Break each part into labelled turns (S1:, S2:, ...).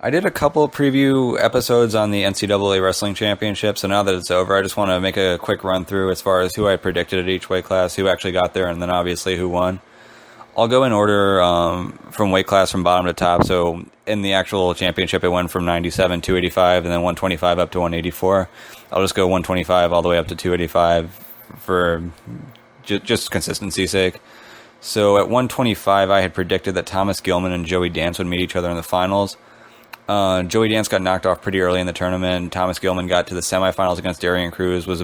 S1: I did a couple preview episodes on the NCAA Wrestling Championship, so now that it's over, I just want to make a quick run through as far as who I predicted at each weight class, who actually got there, and then obviously who won. I'll go in order from weight class from bottom to top. So in the actual championship, it went from 97, 285, and then 125 up to 184. I'll just go 125 all the way up to 285 for just consistency's sake. So at 125, I had predicted that Thomas Gilman and Joey Dance would meet each other in the finals. Joey Dance got knocked off pretty early in the tournament. Thomas Gilman got to the semifinals against Cruz, was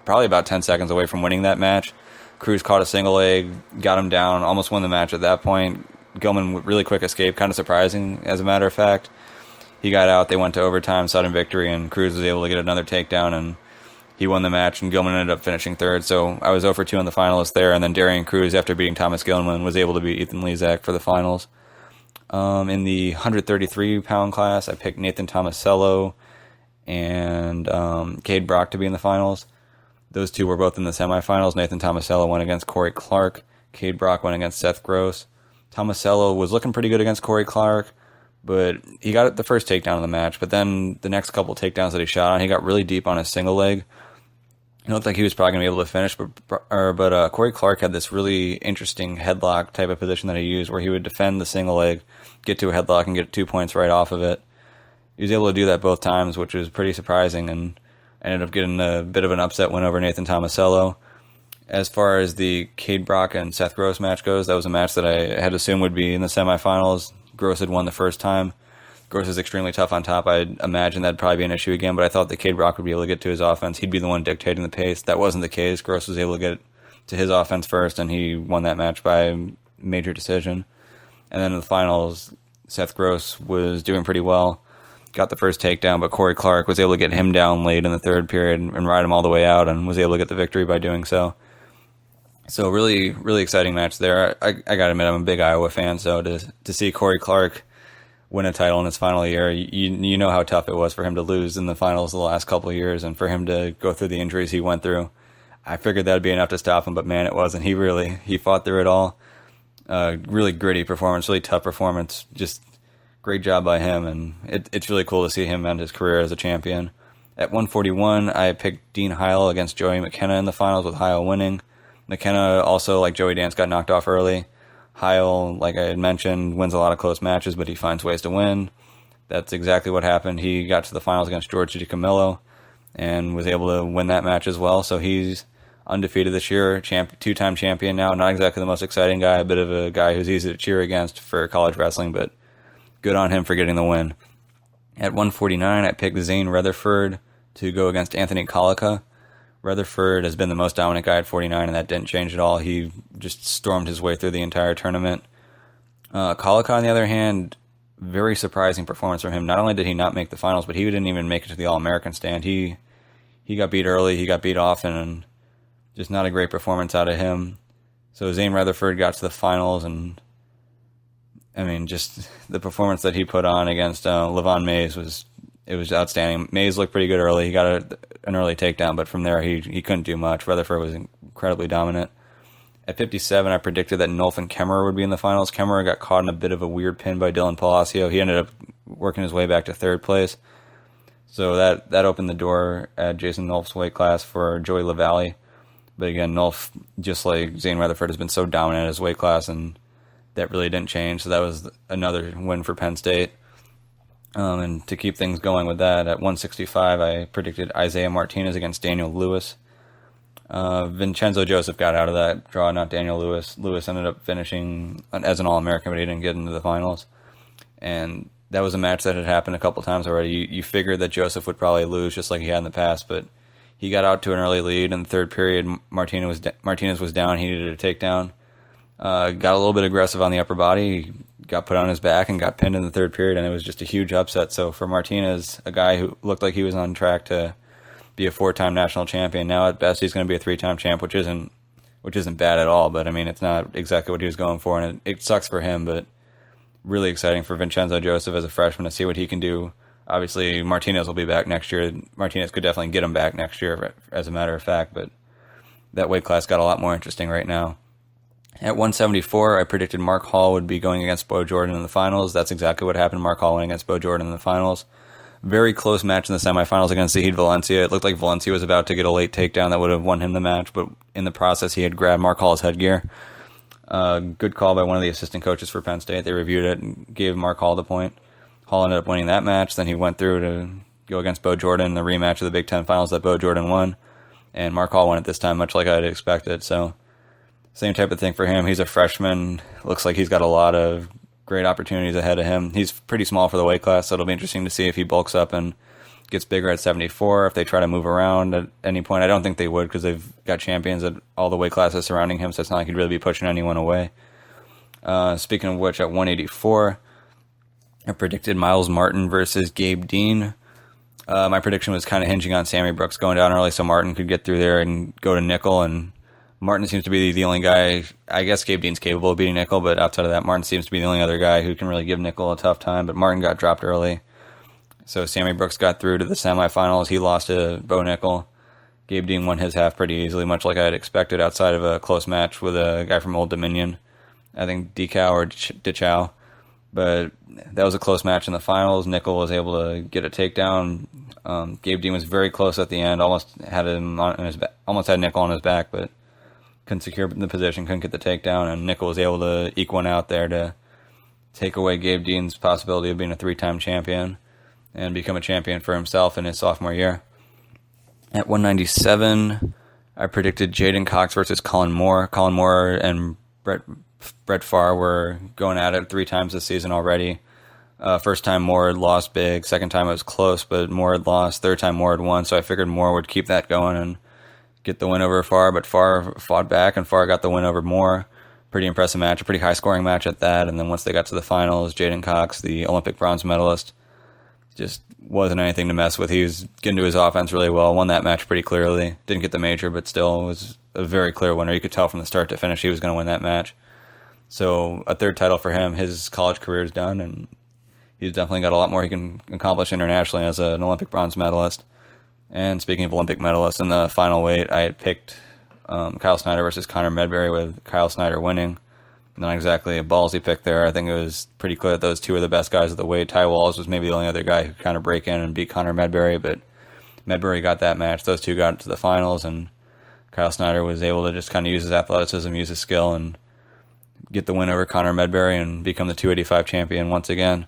S1: probably about 10 seconds away from winning that match. Cruz caught a single leg, got him down, almost won the match at that point. Gilman, really quick escape, kind of surprising, as a matter of fact. He got out, they went to overtime, sudden victory, and Cruz was able to get another takedown, and he won the match, and Gilman ended up finishing third. So I was 0 for 2 on the finalists there, and then Cruz, after beating Thomas Gilman, was able to beat Ethan Lizak for the finals. In the 133-pound class, I picked Nathan Tomasello and Cade Brock to be in the finals. Those two were both in the semifinals. Nathan Tomasello went against Corey Clark. Cade Brock went against Seth Gross. Tomasello was looking pretty good against Corey Clark, but he got the first takedown of the match. But then the next couple takedowns that he shot on, he got really deep on his single leg. It looked like he was probably going to be able to finish, but Corey Clark had this really interesting headlock type of position that he used where he would defend the single leg, get to a headlock, and get 2 points right off of it. He was able to do that both times, which was pretty surprising, and ended up getting a bit of an upset win over Nathan Tomasello. As far as the Cade Brock and Seth Gross match goes, that was a match that I had assumed would be in the semifinals. Gross had won the first time. Gross is extremely tough on top. I'd imagine that'd probably be an issue again, but I thought that Cade Brock would be able to get to his offense. He'd be the one dictating the pace. That wasn't the case. Gross was able to get to his offense first, and he won that match by major decision. And then in the finals, Seth Gross was doing pretty well. Got the first takedown, but Corey Clark was able to get him down late in the third period and ride him all the way out, and was able to get the victory by doing so. So really, really exciting match there. I got to admit, I'm a big Iowa fan, so to see Corey Clark win a title in his final year, you know how tough it was for him to lose in the finals the last couple of years, and for him to go through the injuries he went through. I figured that'd be enough to stop him, but man, it wasn't. He fought through it all. Really gritty performance, really tough performance. Just great job by him, and it's really cool to see him end his career as a champion. At 141, I picked Dean Heil against Joey McKenna in the finals, with Heil winning. McKenna also, like Joey Dance, got knocked off early. Heil, like I had mentioned, wins a lot of close matches, but he finds ways to win. That's exactly what happened. He got to the finals against George DiCamillo and was able to win that match as well. So he's undefeated this year, two-time champion now. Not exactly the most exciting guy, a bit of a guy who's easy to cheer against for college wrestling, but good on him for getting the win. At 149, I picked Zane Retherford to go against Anthony Collica. Retherford has been the most dominant guy at 49, and that didn't change at all. He just stormed his way through the entire tournament. Collica, on the other hand, very surprising performance from him. Not only did he not make the finals, but he didn't even make it to the All-American stand. He got beat early, he got beat often, and just not a great performance out of him. So Zane Retherford got to the finals, and I mean, just the performance that he put on against Levon Mays was outstanding. Mays looked pretty good early. He got an early takedown, but from there he couldn't do much. Retherford was incredibly dominant. At 57, I predicted that Nolf and Kemerer would be in the finals. Kemerer got caught in a bit of a weird pin by Dylan Palacio. He ended up working his way back to third place. So that opened the door at Jason Nolf's weight class for Joey LaVallee. But again, Nolf, just like Zane Retherford, has been so dominant at his weight class, and that really didn't change. So that was another win for Penn State. And to keep things going with that, at 165, I predicted Isaiah Martinez against Daniel Lewis. Vincenzo Joseph got out of that draw, not Daniel Lewis. Lewis ended up finishing as an All-American, but he didn't get into the finals. And that was a match that had happened a couple times already. You figured that Joseph would probably lose, just like he had in the past, but he got out to an early lead in the third period. Martinez was down. He needed a takedown. Got a little bit aggressive on the upper body. He got put on his back and got pinned in the third period, and it was just a huge upset. So for Martinez, a guy who looked like he was on track to be a 4-time national champion, now at best he's going to be a 3-time champ, which isn't bad at all. But I mean, it's not exactly what he was going for, and it sucks for him. But really exciting for Vincenzo Joseph as a freshman to see what he can do. Obviously, Martinez will be back next year. Martinez could definitely get him back next year, as a matter of fact. But that weight class got a lot more interesting right now. At 174, I predicted Mark Hall would be going against Bo Jordan in the finals. That's exactly what happened. Mark Hall went against Bo Jordan in the finals. Very close match in the semifinals against Zahid Valencia. It looked like Valencia was about to get a late takedown that would have won him the match, but in the process, he had grabbed Mark Hall's headgear. Good call by one of the assistant coaches for Penn State. They reviewed it and gave Mark Hall the point. Hall ended up winning that match. Then he went through to go against Bo Jordan in the rematch of the Big Ten Finals that Bo Jordan won. And Mark Hall won it this time, much like I had expected. So, same type of thing for him. He's a freshman. Looks like he's got a lot of great opportunities ahead of him. He's pretty small for the weight class, so it'll be interesting to see if he bulks up and gets bigger at 74, if they try to move around at any point. I don't think they would, because they've got champions at all the weight classes surrounding him, so it's not like he'd really be pushing anyone away. Speaking of which, at 184, I predicted Miles Martin versus Gabe Dean. My prediction was kind of hinging on Sammy Brooks going down early so Martin could get through there and go to Nickal, and Martin seems to be the only guy. I guess Gabe Dean's capable of beating Nickal, but outside of that, Martin seems to be the only other guy who can really give Nickal a tough time, but Martin got dropped early. So Sammy Brooks got through to the semifinals. He lost to Bo Nickal. Gabe Dean won his half pretty easily, much like I had expected, outside of a close match with a guy from Old Dominion. I think DiCamillo or DiCamillo. But that was a close match in the finals. Nickal was able to get a takedown. Gabe Dean was very close at the end. Almost had him on his back, almost had Nickal on his back, but couldn't secure the position, couldn't get the takedown, and Nickal was able to eke one out there to take away Gabe Dean's possibility of being a 3-time champion and become a champion for himself in his sophomore year. At 197, I predicted Jaden Cox versus Colin Moore. Colin Moore and Brett Pfarr were going at it 3 times this season already. First time Moore had lost big. Second time it was close, but Moore had lost. Third time Moore had won, so I figured Moore would keep that going and get the win over Pfarr, but Pfarr fought back, and Pfarr got the win over Moore. Pretty impressive match, a pretty high-scoring match at that, and then once they got to the finals, Jaden Cox, the Olympic bronze medalist, just wasn't anything to mess with. He was getting to his offense really well, won that match pretty clearly. Didn't get the major, but still was a very clear winner. You could tell from the start to finish he was going to win that match. So a 3rd title for him. His college career is done, and he's definitely got a lot more he can accomplish internationally as an Olympic bronze medalist. And speaking of Olympic medalists, in the final weight, I had picked Kyle Snyder versus Connor Medbery, with Kyle Snyder winning. Not exactly a ballsy pick there. I think it was pretty clear that those two were the best guys at the weight. Ty Walls was maybe the only other guy who could kind of break in and beat Connor Medbery, but Medbery got that match. Those two got to the finals, and Kyle Snyder was able to just kind of use his athleticism, use his skill, and get the win over Connor Medbery and become the 285 champion once again.